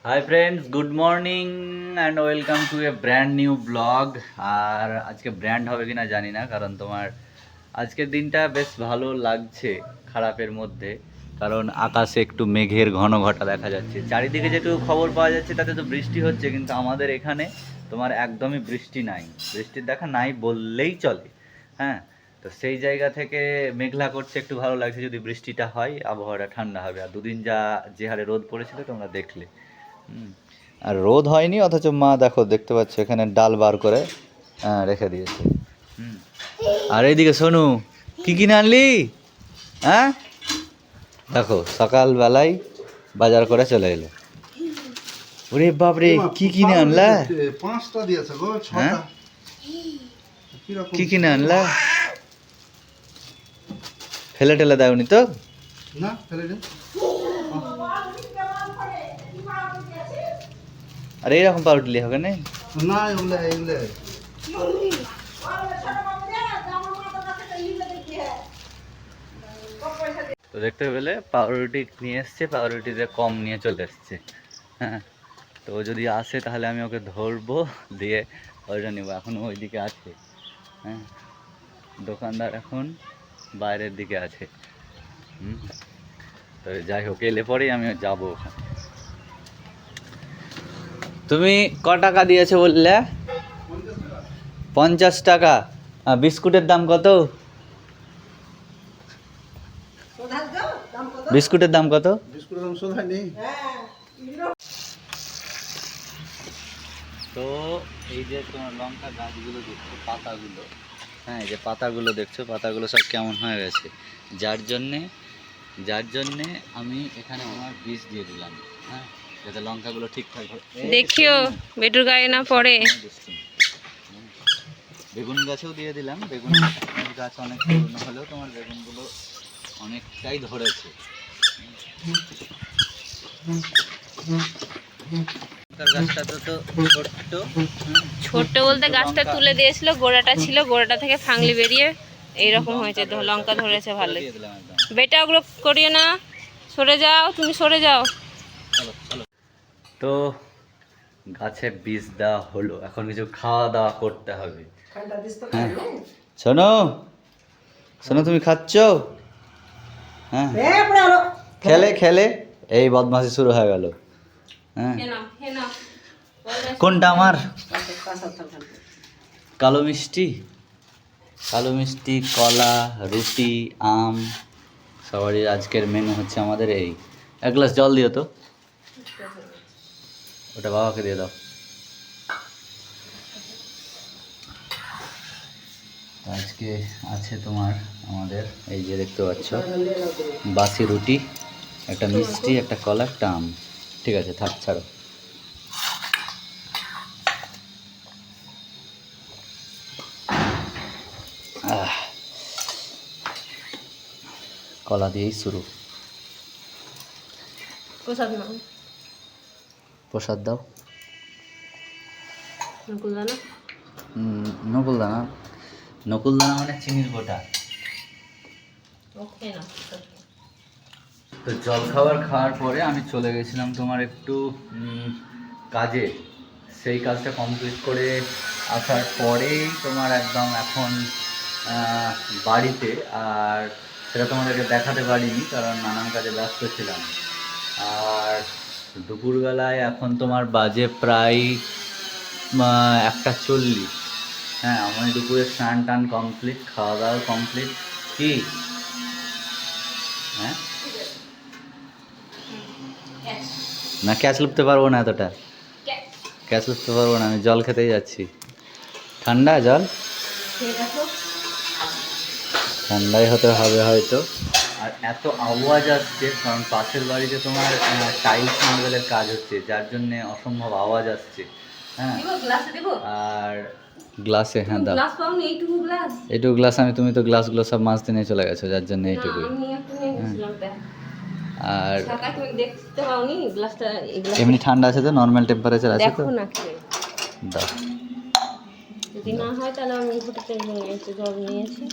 High friends, good morning and welcome to a brand new blog. আর আজকে brand হবে কিনা জানি না, কারণ তোমার আজকের দিনটা বেশ ভালো লাগছে খারাপের মধ্যে। কারণ আকাশে একটু মেঘের ঘন ঘটা দেখা যাচ্ছে, চারিদিকে যেটুকু খবর পাওয়া যাচ্ছে তাতে তো বৃষ্টি হচ্ছে, কিন্তু আমাদের এখানে তোমার একদমই বৃষ্টি নাই, বৃষ্টির দেখা নাই বললেই চলে। হ্যাঁ, তো সেই জায়গা থেকে মেঘলা করছে, একটু ভালো লাগছে। যদি বৃষ্টিটা হয় আবহাওয়াটা ঠান্ডা হবে। আর দুদিন যে হারে রোদ পড়েছিল তোমরা দেখলে। হুম। আর রোদ হয়নি, অথচ মা দেখো, দেখতে পাচ্ছ এখানে ডাল বার করে রেখে দিয়েছে। হুম। আর এইদিকে সোনু, কি কিনে আনলি? হ্যাঁ, দেখো সকালবেলায় বাজার করে চলে এলো। ওরে বাপরে, কি কিনে আনলা? পাঁচটা দিয়েছে গো, হ্যাঁ, ছটা। কি কিনে আনলা? ফেলে টেলে দাওনি তো? না ফেলে দে। আর এইরকম পাউরুটি হবে না? না এগুলো এগুলো তো দেখতে পেলে পাউরুটি নিয়ে এসছে, পাউরুটিতে কম নিয়ে চলে এসছে। হ্যাঁ, তো ও যদি আসে তাহলে আমি ওকে ধরবো, দিয়ে ওইটা নেবো। এখন ওইদিকে আছে। হ্যাঁ, দোকানদার এখন বাইরের দিকে আছে। হুম। তো যাই হোক, এলে পরেই আমি যাবো ওখানে। তুমি ক টাকা দিয়েছো বললে? 50 টাকা। বিস্কুটের দাম কত? বিস্কুটের দাম কত? বিস্কুটের দাম শোধাই নেই। তো এই যে তোমার লঙ্কা গাছগুলো দেখছো, পাতাগুলো, হ্যাঁ, এই যে পাতাগুলো দেখছো, পাতাগুলো সব কেমন হয়ে গেছে, যার জন্যে আমি এখানে আমার বীজ দিয়ে দিলাম। হ্যাঁ, যাতে লঙ্কাগুলো ঠিকঠাক দেখিও বেটুর গায়ে না পড়ে। বেগুন গাছেও দিয়ে দিলাম। বেগুন গাছ অনেক পুরনো হলেও তোমার বেগুনগুলো অনেকটাই ধরেছে। গাছটা তো ছোট্ট। ছোট্ট বলতে গাছটা তুলে দিয়েছিল, গোড়াটা ছিল, গোড়াটা থেকে ফাংলি বেরিয়ে এইরকম হয়েছে। লঙ্কা ধরেছে ভালো। বেটা ওগুলো করিও না, সরে যাও, তুমি সরে যাও। তো গাছে বীজ দেওয়া হলো, এখন কিছু খাওয়া দাওয়া করতে হবে। হ্যাঁ, শোনো শোনো, তুমি খাচ্ছ? হ্যাঁ, খেলে খেলে এই বদমাশি শুরু হয়ে গেল। হ্যাঁ, কোনটা আমার? কালো মিষ্টি, কালো মিষ্টি, কলা, রুটি, আম, সবারই আজকের মেনু হচ্ছে আমাদের এই। এক গ্লাস জল দিও তো, ওটা বাবাকে দিয়ে দাও। আজকে আছে তোমার আমাদের এই যে দেখতে পাচ্ছ, বাসি রুটি, একটা মিষ্টি, একটা কলা, একটা আম। ঠিক আছে, থাক, ছাড়ো। কলা দিয়েই শুরু। প্রসাদ দাও। নকুলদানা, নকুলদানা মানে চিনির গোটা। তো জলখাবার খাওয়ার পরে আমি চলে গেছিলাম তোমার একটু কাজে। সেই কাজটা কমপ্লিট করে আসার পরেই তোমার একদম এখন বাড়িতে। আর সেটা তোমাদেরকে দেখাতে পারিনি, কারণ নানান কাজে ব্যস্ত ছিলাম। আর দুপুরবেলায় এখন তোমার বাজে প্রায় 1:40। হ্যাঁ, আমার দুপুরে স্নান টান কমপ্লিট, খাওয়া দাওয়া কমপ্লিট। কি? হ্যাঁ, না ক্যাচ লুপতে পারবো না, এতটা ক্যাচ লুপতে পারবো না। আমি জল খেতেই যাচ্ছি। ঠান্ডা জল, ঠান্ডাই হতে হবে হয়তো। আর এত আওয়াজ আসছে, কারণ পাশের বাড়িতে তোমার টাইলস মার্বেলের কাজ হচ্ছে, যার জন্যে অসম্ভব আওয়াজ আসছে। হ্যাঁ, আর গ্লাসে, হ্যাঁ দাও। এইটুকু গ্লাস আমি, তুমি তো গ্লাসগুলো সব মাছ নিয়ে চলে গেছো, যার জন্য এইটুকুই। আর এমনি ঠান্ডা আছে তো, নর্মাল টেম্পারেচার আছে তো? দাও। যদি না হয় তাহলে আমি জল নিয়েছি।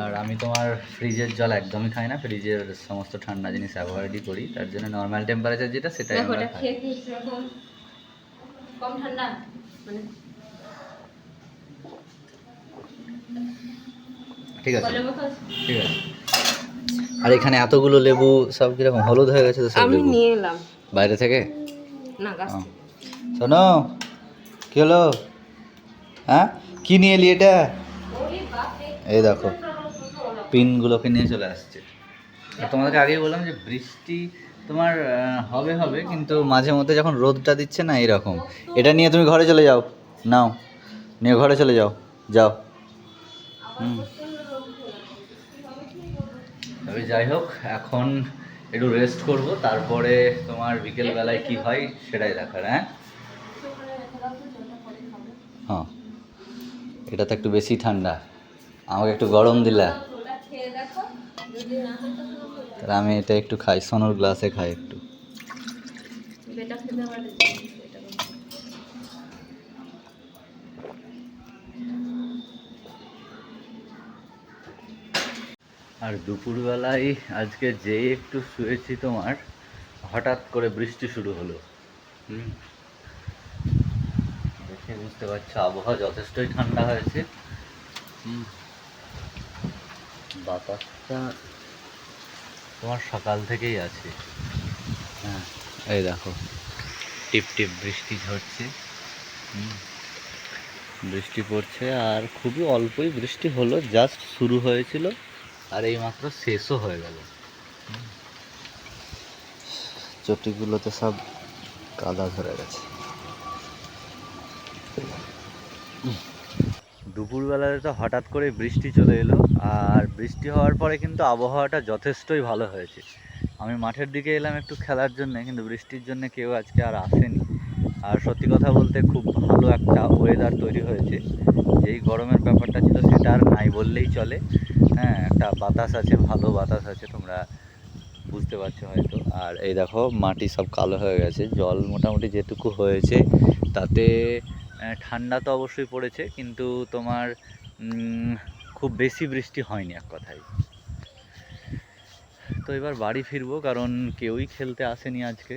আর আমি তোমার ফ্রিজের জল একদমই খাই না, ফ্রিজের সমস্ত ঠান্ডা জিনিস অ্যাভয়েডই করি, তার জন্য নর্মাল টেম্পারেচার যেটা সেটাই দেখো আমরা এটা খাই। খেয়ে কি এরকম কম ঠান্ডা মানে ঠিক আছে বলের মতো আছে? ঠিক আছে। আর এখানে এতগুলো লেবু সব কিরকম হলুদ হয়ে গেছে তো সব আমি লেবু নিয়ে এলাম বাইরে থেকে। না গাছ ও। থেকে। শোনো কি হলো, হ্যাঁ কি নিয়ে এলি এটা? এই দেখো পিনগুলোকে নিয়ে চলে আসছে। আর তোমাদেরকে আগেই বললাম যে বৃষ্টি তোমার হবে হবে, কিন্তু মাঝে মধ্যে যখন রোদটা দিচ্ছে না এইরকম। এটা নিয়ে তুমি ঘরে চলে যাও, নাও নিয়ে ঘরে চলে যাও, যাও। হুম, তবে যাই হোক এখন একটু রেস্ট করব, তারপরে তোমার বিকেল বেলায় কি হয় সেটাই দেখার। হ্যাঁ হ্যাঁ, এটা তো একটু বেশি ঠান্ডা, আমাকে একটু গরম দিলা। তাহলে আমি এটা একটু খাই, সোনোর গ্লাসে খাই একটু। আর দুপুরবেলায় আজকে যেই একটু শুয়েছি তোমার, হঠাৎ করে বৃষ্টি শুরু হলো। হুম, দেখে বুঝতে পারছো আবহাওয়া যথেষ্টই ঠান্ডা হয়েছে। হুম, বাতাসটা তোমার সকাল থেকেই আছে। হ্যাঁ এই দেখো টিপ টিপ বৃষ্টি ঝরছে। হুম, বৃষ্টি পড়ছে আর খুবই অল্পই বৃষ্টি হলো, জাস্ট শুরু হয়েছিল আর এইমাত্র শেষও হয়ে গেল। চটিগুলোতে সব কাদা ধরে গেছে। দুপুরবেলায় তো হঠাৎ করে বৃষ্টি চলে এলো, আর বৃষ্টি হওয়ার পরে কিন্তু আবহাওয়াটা যথেষ্টই ভালো হয়েছে। আমি মাঠের দিকে এলাম একটু খেলার জন্য, কিন্তু বৃষ্টির জন্য কেউ আজকে আর আসেনি। আর সত্যি কথা বলতে খুব ভালো একটা ওয়েদার তৈরি হয়েছে, যেই গরমের ব্যাপারটা ছিল সেটা আর নাই বললেই চলে। হ্যাঁ, একটা বাতাস আছে, ভালো বাতাস আছে, তোমরা বুঝতে পারছো হয়তো। আর এই দেখো মাটি সব কালো হয়ে গেছে, জল মোটামুটি যেটুকু হয়েছে তাতে ঠান্ডা তো অবশ্যই পড়েছে, কিন্তু তোমার খুব বেশি বৃষ্টি হয়নি এক কথায়। তো এবার বাড়ি ফিরবো, কারণ কেউই খেলতে আসেনি আজকে।